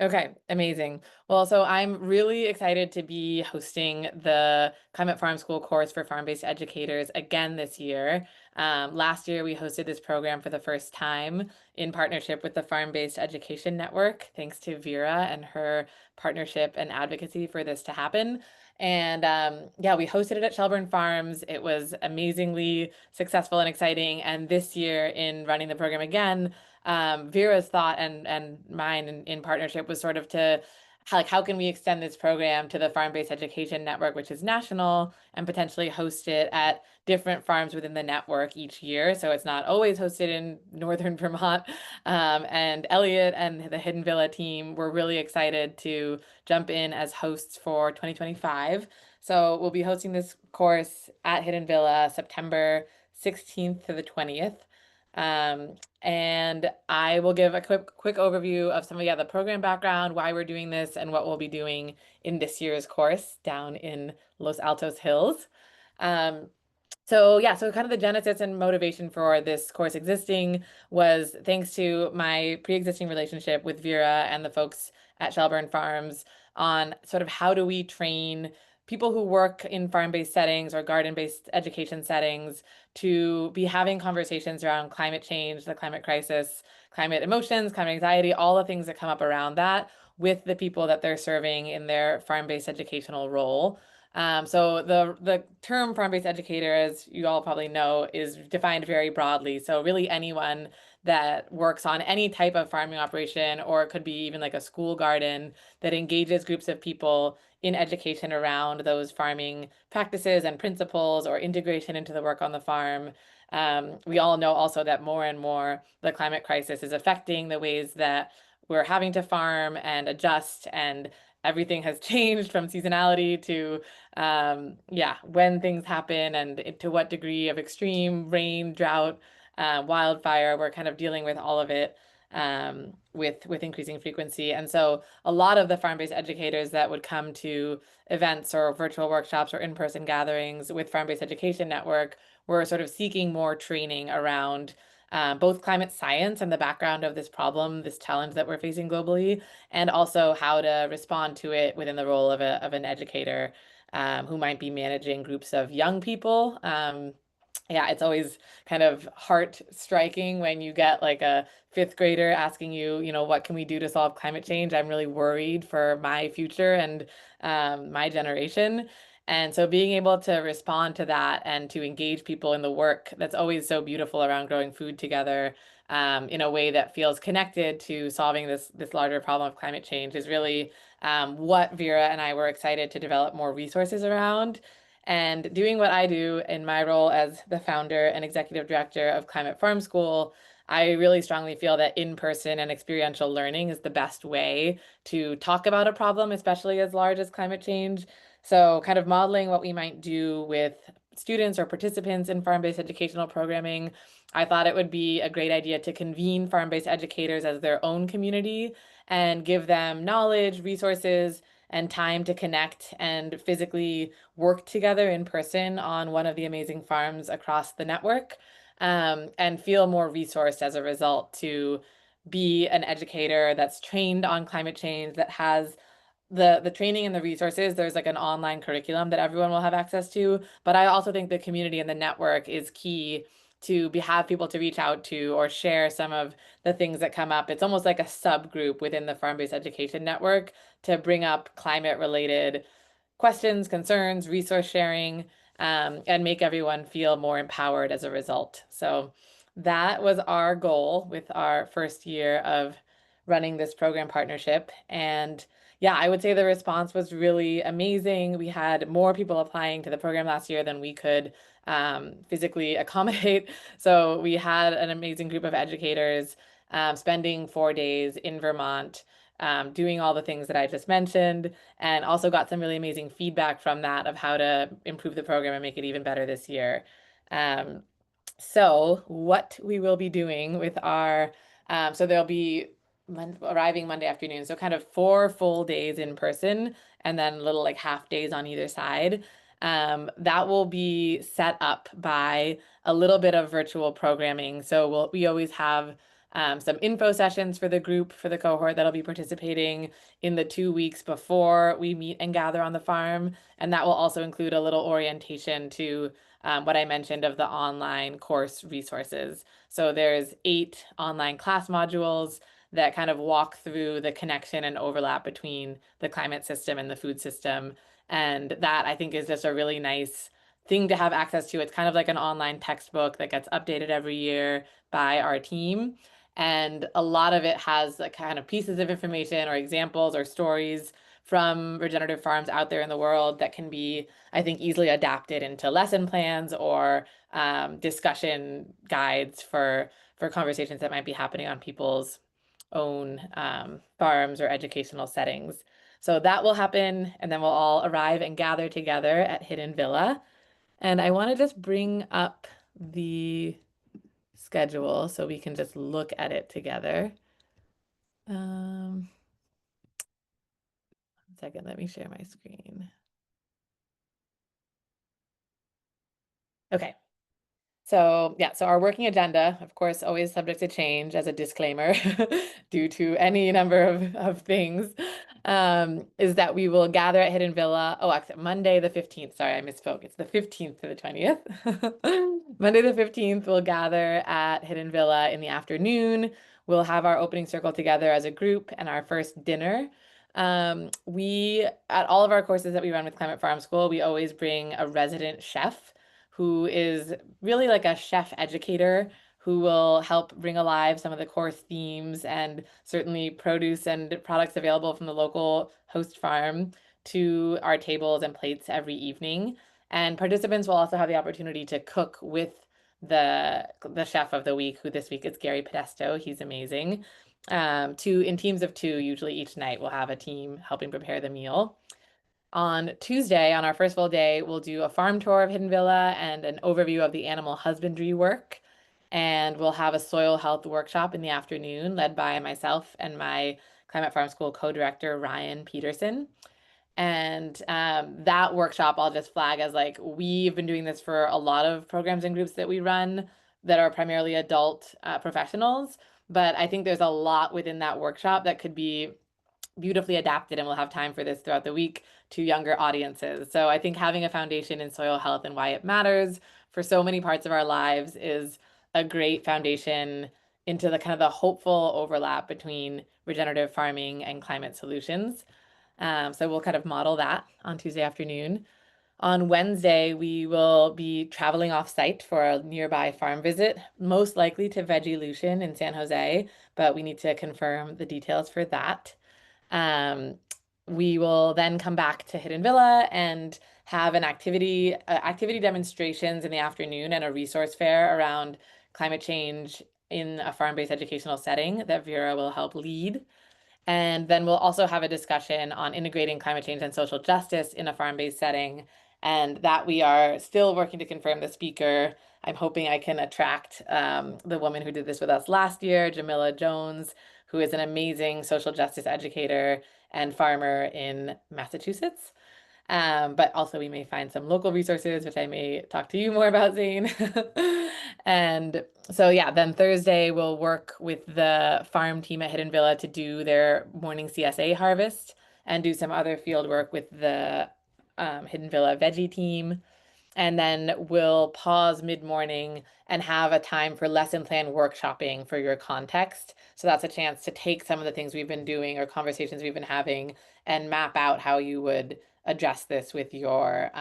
Okay, amazing. Well, so I'm really excited to be hosting the Climate Farm School course for farm-based educators again this year. Last year, we hosted this program for the first time in partnership with the Farm-Based Education Network, thanks to Vera and her partnership and advocacy for this to happen. And yeah, we hosted it at Shelburne Farms. It was amazingly successful and exciting. And this year, in running the program again, Vera's thought and mine in partnership was sort of to like how can we extend this program to the Farm-Based Education Network, which is national, and potentially host it at different farms within the network each year. So it's not always hosted in northern Vermont. And Elliot and the Hidden Villa team were really excited to jump in as hosts for 2025. So we'll be hosting this course at Hidden Villa September 16th to the 20th. And I will give a quick overview of some of the program background, why we're doing this, and what we'll be doing in this year's course down in Los Altos Hills. Um, so yeah, so kind of the genesis and motivation for this course existing was thanks to my pre-existing relationship with Vera and the folks at Shelburne Farms on sort of how do we train people who work in farm-based settings or garden-based education settings to be having conversations around climate change, the climate crisis, climate emotions, climate anxiety, all the things that come up around that with the people that they're serving in their farm-based educational role. So the term farm-based educator, as you all probably know, is defined very broadly. So really anyone that works on any type of farming operation, or it could be even like a school garden that engages groups of people in education around those farming practices and principles or integration into the work on the farm. We all know also that more and more the climate crisis is affecting the ways that we're having to farm and adjust, and everything has changed from seasonality to yeah, when things happen and to what degree of extreme rain, drought, wildfire, we're kind of dealing with all of it with increasing frequency. And so a lot of the farm-based educators that would come to events or virtual workshops or in-person gatherings with Farm-Based Education Network were sort of seeking more training around both climate science and the background of this problem, this challenge that we're facing globally, and also how to respond to it within the role of an educator who might be managing groups of young people. Yeah, it's always kind of heart striking when you get like a fifth grader asking you, what can we do to solve climate change? I'm really worried for my future and my generation. And so being able to respond to that and to engage people in the work that's always so beautiful around growing food together in a way that feels connected to solving this larger problem of climate change is really what Vera and I were excited to develop more resources around. And doing what I do in my role as the founder and executive director of Climate Farm School, I really strongly feel that in-person and experiential learning is the best way to talk about a problem, especially as large as climate change. So kind of modeling what we might do with students or participants in farm-based educational programming, I thought it would be a great idea to convene farm-based educators as their own community and give them knowledge, resources, and time to connect and physically work together in person on one of the amazing farms across the network, and feel more resourced as a result to be an educator that's trained on climate change, that has the training and the resources. There's like an online curriculum that everyone will have access to, but I also think the community and the network is key to have people to reach out to or share some of the things that come up. It's almost like a subgroup within the Farm-Based Education Network to bring up climate related questions, concerns, resource sharing, and make everyone feel more empowered as a result. So that was our goal with our first year of running this program partnership. And yeah, I would say the response was really amazing. We had more people applying to the program last year than we could physically accommodate. So we had an amazing group of educators spending 4 days in Vermont, doing all the things that I just mentioned, and also got some really amazing feedback from that of how to improve the program and make it even better this year. Um, so what we will be doing with our, so there'll be arriving Monday afternoon, so kind of 4 full days in person and then little like half days on either side. That will be set up by a little bit of virtual programming. So we always have some info sessions for the group, for the cohort that'll be participating in the 2 weeks before we meet and gather on the farm. And that will also include a little orientation to what I mentioned of the online course resources. So there's 8 online class modules that kind of walk through the connection and overlap between the climate system and the food system. And that I think is just a really nice thing to have access to. It's kind of like an online textbook that gets updated every year by our team. And a lot of it has like kind of pieces of information or examples or stories from regenerative farms out there in the world that can be, I think, easily adapted into lesson plans or discussion guides for conversations that might be happening on people's own farms or educational settings. So that will happen, and then we'll all arrive and gather together at Hidden Villa. And I want to just bring up the schedule so we can just look at it together. 1 second, let me share my screen. Okay. So yeah, so our working agenda, of course, always subject to change as a disclaimer due to any number of things, is that we will gather at Hidden Villa. Oh, actually, Monday the 15th. Sorry, I misspoke. It's the 15th to the 20th. Monday the 15th, we'll gather at Hidden Villa in the afternoon. We'll have our opening circle together as a group and our first dinner. We, at all of our courses that we run with Climate Farm School, we always bring a resident chef who is really like a chef educator who will help bring alive some of the course themes and certainly produce and products available from the local host farm to our tables and plates every evening. And participants will also have the opportunity to cook with the chef of the week, who this week is Gary Podesto. He's amazing. In teams of 2, usually each night we'll have a team helping prepare the meal. On Tuesday, on our first full day, we'll do a farm tour of Hidden Villa and an overview of the animal husbandry work. And we'll have a soil health workshop in the afternoon led by myself and my Climate Farm School co-director, Ryan Peterson. And that workshop I'll just flag as like, we've been doing this for a lot of programs and groups that we run that are primarily adult professionals. But I think there's a lot within that workshop that could be beautifully adapted, and we'll have time for this throughout the week, to younger audiences. So I think having a foundation in soil health and why it matters for so many parts of our lives is a great foundation into the kind of the hopeful overlap between regenerative farming and climate solutions. So we'll kind of model that on Tuesday afternoon. On Wednesday, we will be traveling off-site for a nearby farm visit, most likely to Vegilution in San Jose, but we need to confirm the details for that. We will then come back to Hidden Villa and have an activity demonstrations in the afternoon and a resource fair around climate change in a farm-based educational setting that Vera will help lead. And then we'll also have a discussion on integrating climate change and social justice in a farm-based setting, and that we are still working to confirm the speaker. I'm hoping I can attract the woman who did this with us last year, Jamila Jones, who is an amazing social justice educator and farmer in Massachusetts. But also we may find some local resources, which I may talk to you more about, Zane. And so yeah, then Thursday we'll work with the farm team at Hidden Villa to do their morning CSA harvest and do some other field work with the Hidden Villa veggie team. And then we'll pause mid-morning and have a time for lesson plan workshopping for your context. So that's a chance to take some of the things we've been doing or conversations we've been having and map out how you would address this with your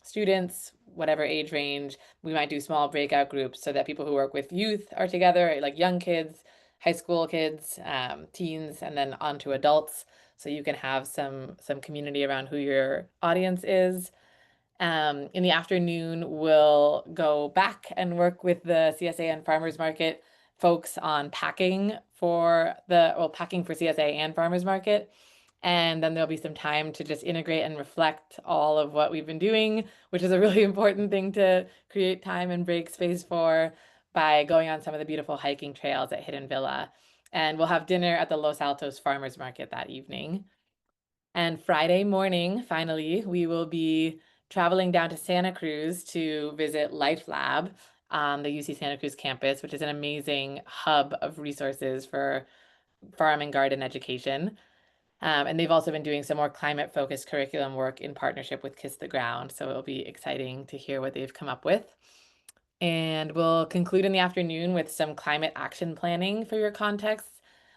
students, whatever age range. We might do small breakout groups so that people who work with youth are together, like young kids, high school kids, teens, and then on to adults. So you can have some community around who your audience is. In the afternoon, we'll go back and work with the CSA and farmers market folks on packing for CSA and farmers market. And then there'll be some time to just integrate and reflect all of what we've been doing, which is a really important thing to create time and break space for, by going on some of the beautiful hiking trails at Hidden Villa. And we'll have dinner at the Los Altos Farmers Market that evening. And Friday morning, finally, we will be traveling down to Santa Cruz to visit Life Lab, on the UC Santa Cruz campus, which is an amazing hub of resources for farm and garden education. And they've also been doing some more climate-focused curriculum work in partnership with Kiss the Ground. So it'll be exciting to hear what they've come up with. And we'll conclude in the afternoon with some climate action planning for your context.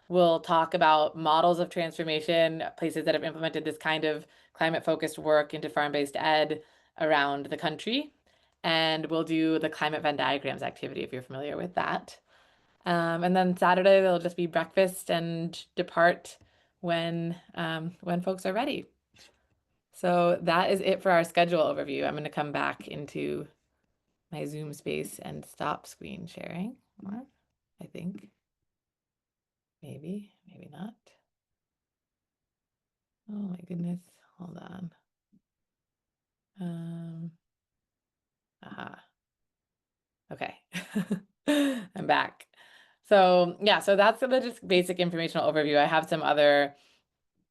We'll talk about models of transformation, places that have implemented this kind of climate-focused work into farm-based ed around the country. And we'll do the climate Venn diagrams activity if you're familiar with that. And then Saturday, there'll just be breakfast and depart when folks are ready. So that is it for our schedule overview. I'm going to come back into my Zoom space and stop screen sharing. I think. Maybe not. Oh my goodness. Hold on. Aha. Okay. I'm back. So yeah, so that's the just basic informational overview. I have some other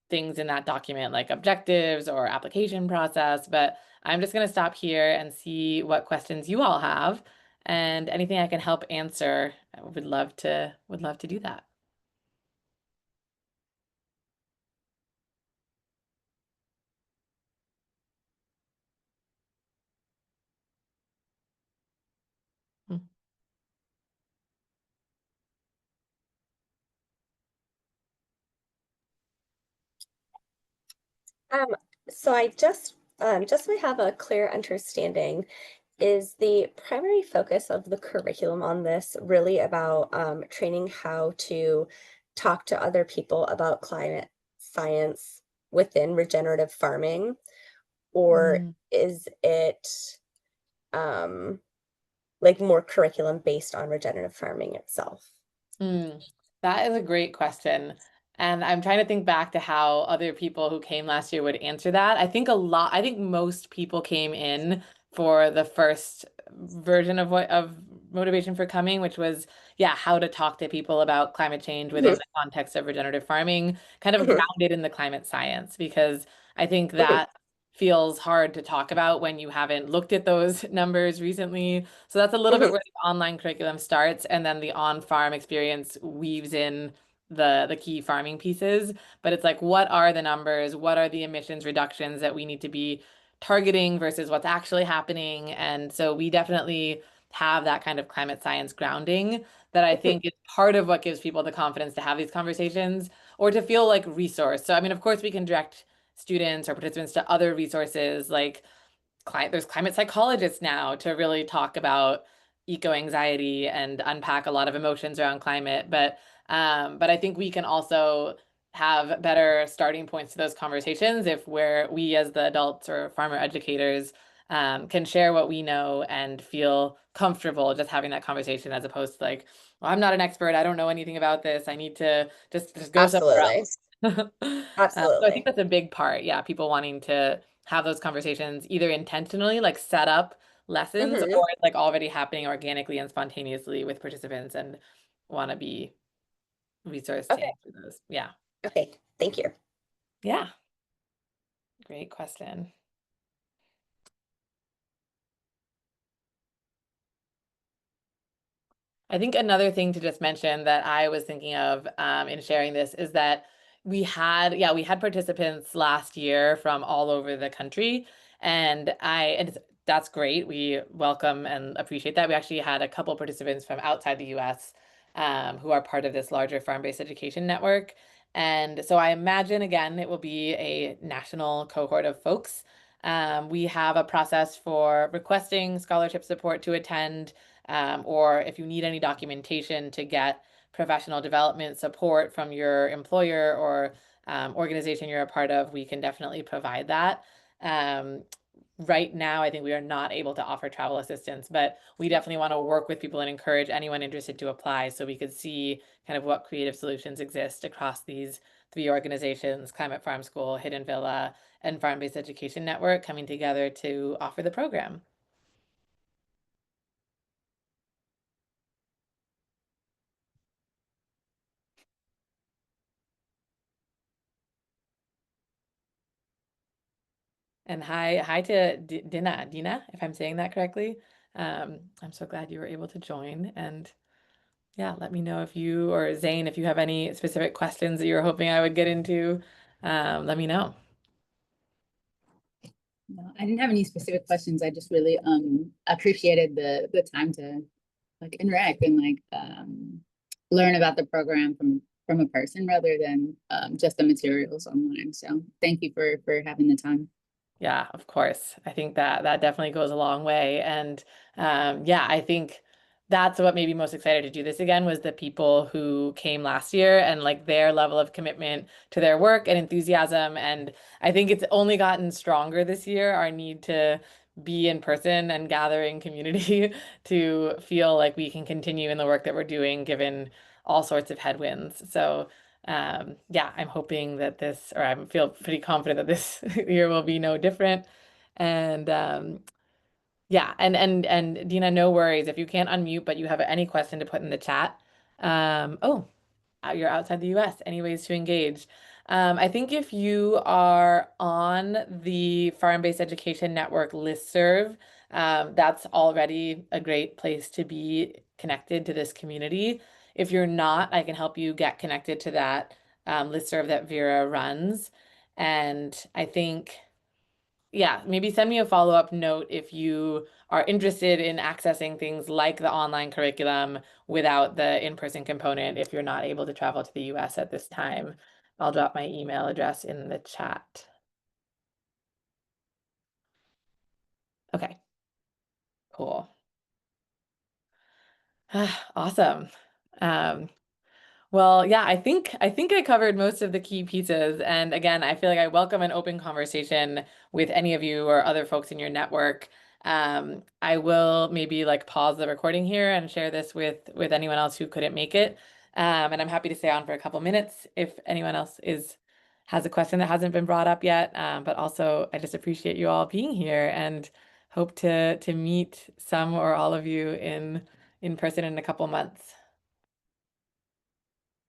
things in that document like objectives or application process, but I'm just going to stop here and see what questions you all have, and anything I can help answer, I would love to do that. Hmm. So I just so I have a clear understanding, is the primary focus of the curriculum on this really about training how to talk to other people about climate science within regenerative farming, or Mm. is it um, like more curriculum based on regenerative farming itself? That is a great question. And I'm trying to think back to how other people who came last year would answer that. I think most people came in for the first version of what of motivation for coming, which was, yeah, how to talk to people about climate change within Mhm, the context of regenerative farming, kind of mhm, grounded in the climate science, because I think mhm, that feels hard to talk about when you haven't looked at those numbers recently. So that's a little bit mhm, where the online curriculum starts, and then the on-farm experience weaves in the key farming pieces. But it's like, what are the numbers? What are the emissions reductions that we need to be targeting versus what's actually happening? And so we definitely have that kind of climate science grounding that I mhm. think is part of what gives people the confidence to have these conversations or to feel like resource. So I mean, of course, we can direct students or participants to other resources like there's climate psychologists now to really talk about eco anxiety and unpack a lot of emotions around climate. But I think we can also have better starting points to those conversations if we as the adults or farmer educators can share what we know and feel comfortable just having that conversation as opposed to like, well, I'm not an expert. I don't know anything about this. I need to just go somewhere Absolutely. else. So I think Absolutely. that's a big part. Yeah, people wanting to have those conversations either intentionally, like set up lessons, Hmm. or like already happening organically and spontaneously with participants and want to be resourced to Okay. answer those. Yeah. Okay. Thank you. Yeah. Great question. I think another thing to just mention that I was thinking of in sharing this is that we had participants last year from all over the country, and that's great. We welcome and appreciate that. We actually had a couple participants from outside the U.S. Who are part of this larger farm-based education network, and so I imagine again it will be a national cohort of folks. We have a process for requesting scholarship support to attend, or if you need any documentation to get professional development support from your employer or organization you're a part of, we can definitely provide that. Um, right now, I think we are not able to offer travel assistance, but we definitely want to work with people and encourage anyone interested to apply so we could see kind of what creative solutions exist across these three organizations, Climate Farm School, Hidden Villa, and Farm-Based Education Network coming together to offer the program. And hi to Dina, if I'm saying that correctly. I'm so glad you were able to join. And yeah, let me know if you or Zane, if you have any specific questions that you were hoping I would get into, let me know. No, I didn't have any specific questions. I just really appreciated the time to like interact and like learn about the program from a person rather than just the materials online. So thank you for having the time. Yeah, of course. I think that that definitely goes a long way. And yeah, I think that's what made me most excited to do this again was the people who came last year and like their level of commitment to their work and enthusiasm. And I think it's only gotten stronger this year, our need to be in person and gather in community to feel like we can continue in the work that we're doing given all sorts of headwinds. So yeah, I'm hoping that this, or I feel pretty confident that this year will be no different. And yeah, and Dina, no worries if you can't unmute, but you have any question to put in the chat. Oh, you're outside the US. Any ways to engage? I think if you are on the Farm-Based Education Network listserv, that's already a great place to be connected to this community. If you're not, I can help you get connected to that listserv that Vera runs. And I think, yeah, maybe send me a follow-up note if you are interested in accessing things like the online curriculum without the in-person component if you're not able to travel to the US at this time. I'll drop my email address in the chat. Okay, cool. Awesome. Um, Well, yeah, I think I covered most of the key pieces. And again, I feel like I welcome an open conversation with any of you or other folks in your network. I will maybe like pause the recording here and share this with anyone else who couldn't make it. And I'm happy to stay on for a couple minutes if anyone else has a question that hasn't been brought up yet. But also, I just appreciate you all being here and hope to meet some or all of you in person in a couple months.